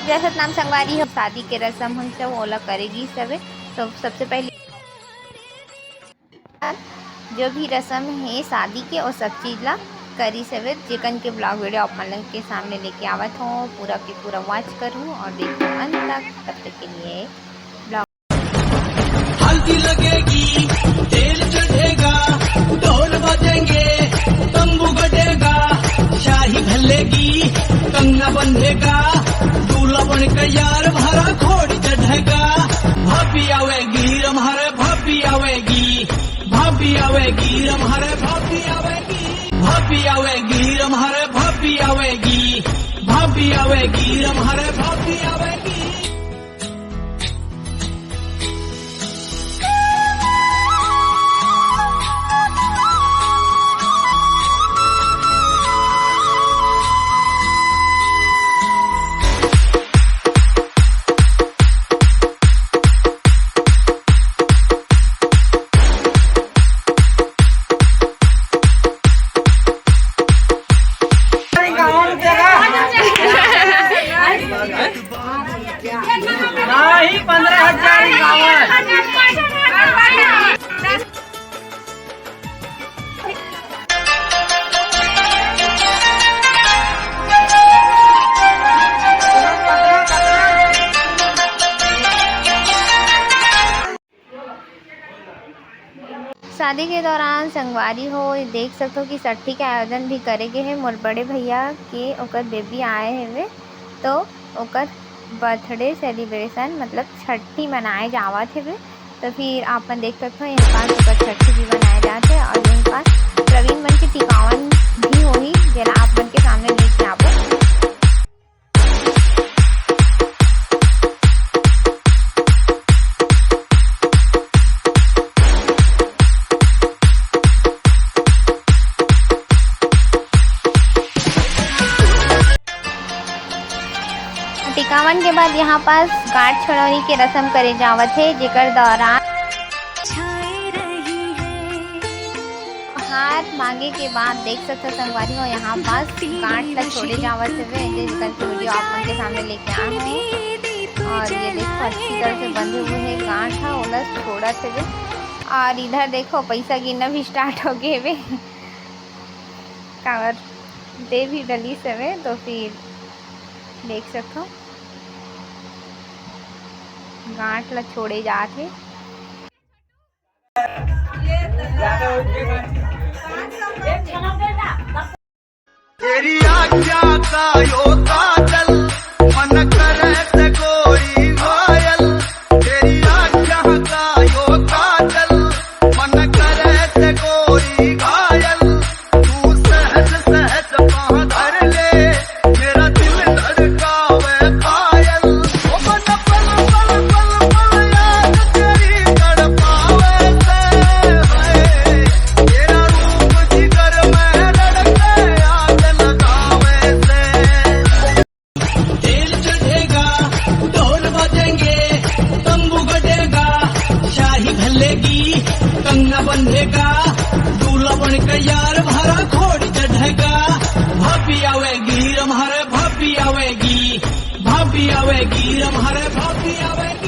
जैसा नाम संगवारी हो शादी के रस्म हम सब ओला करेगी सब। तो सबसे पहले जो भी रस्म है शादी के और सब चीज़ ला करी सब चिकन के ब्लॉग वीडियो आप मन के सामने लेके आवत हो। पूरा के पूरा वॉच करूँ और देखो अंत तक। तब तक के लिए ब्लॉग हल्दी लगेगी, तेल चढ़ेगा, ढोल बजेंगे, तंबू गड़ेगा, शाही भलेगी, कंगना बंधेगा, दूल्हा बनकर यार भरा घोड़ी चढ़ेगा। भाभी आवेगी रम्हारे भाभी आवेगी, भाभी आवेगी रम्हारे भाभी आवेगी, भाभी आवेगी रम्हारे भाभी आवेगी, भाभी आवेगी रम्हारे भाभी आवेगी। नहीं 15,000 शादी के दौरान संगवारी हो देख सकते हो कि छठी के आयोजन भी करे गए हैं। मोर बड़े भैया के ओकर बेबी आए हैं तो ओकर बर्थडे सेलिब्रेशन मतलब छठी मनाए जावत है। तो फिर आप देख सकते हो यहाँ पास ओकर छठी भी मनाए जाते हैं और यहाँ पास प्रवीण मन के टिकावन भी होही जेला आप मन के सामने लेके आवो। टिकावन के बाद यहाँ पास गांठ छड़ौनी के रस्म करे जावत है जेकर दौरान हार मांगे के बाद देख सकते हो संगवारी हो यहाँ पास गांठ ला छोड़े जावत है जेकर वीडियो आप उनके सामने लेके आए हैं। और ये देखो अच्छी तरह से बंधे हुए हैं गांठ है ओला छोड़ा थे। और इधर देखो पैसा गिनना भी स्टार्ट हो गए वे कावर दे भी डली से। तो फिर देख सकते हो गांठ ला छोड़े जाते। तेरी आज्ञा का यो काजल मन करे ते गोरी घायल, तेरी आज्ञा का यो काजल मन करे ते गोरी घायल। तू सहज सहज बांह धर ले मेरा दिल धड़कावे पायल। ओ मन पल पल पल पल याद तेरी तड़पावे से है, तेरा रूप जिगर में रड़के आग लगावे से। तेल चढ़ेगा, ढोल बजेंगे, तंबू गड़ेगा, शाही भलेगी, कंगना बंधेगा, दूल्हा बनकर यार भरा घोड़ी चढ़ेगा। भाभी आवेगी रम्हारे भाभी आवेगी, भाभी आवेगी रम्हारे भाभी आवेगी।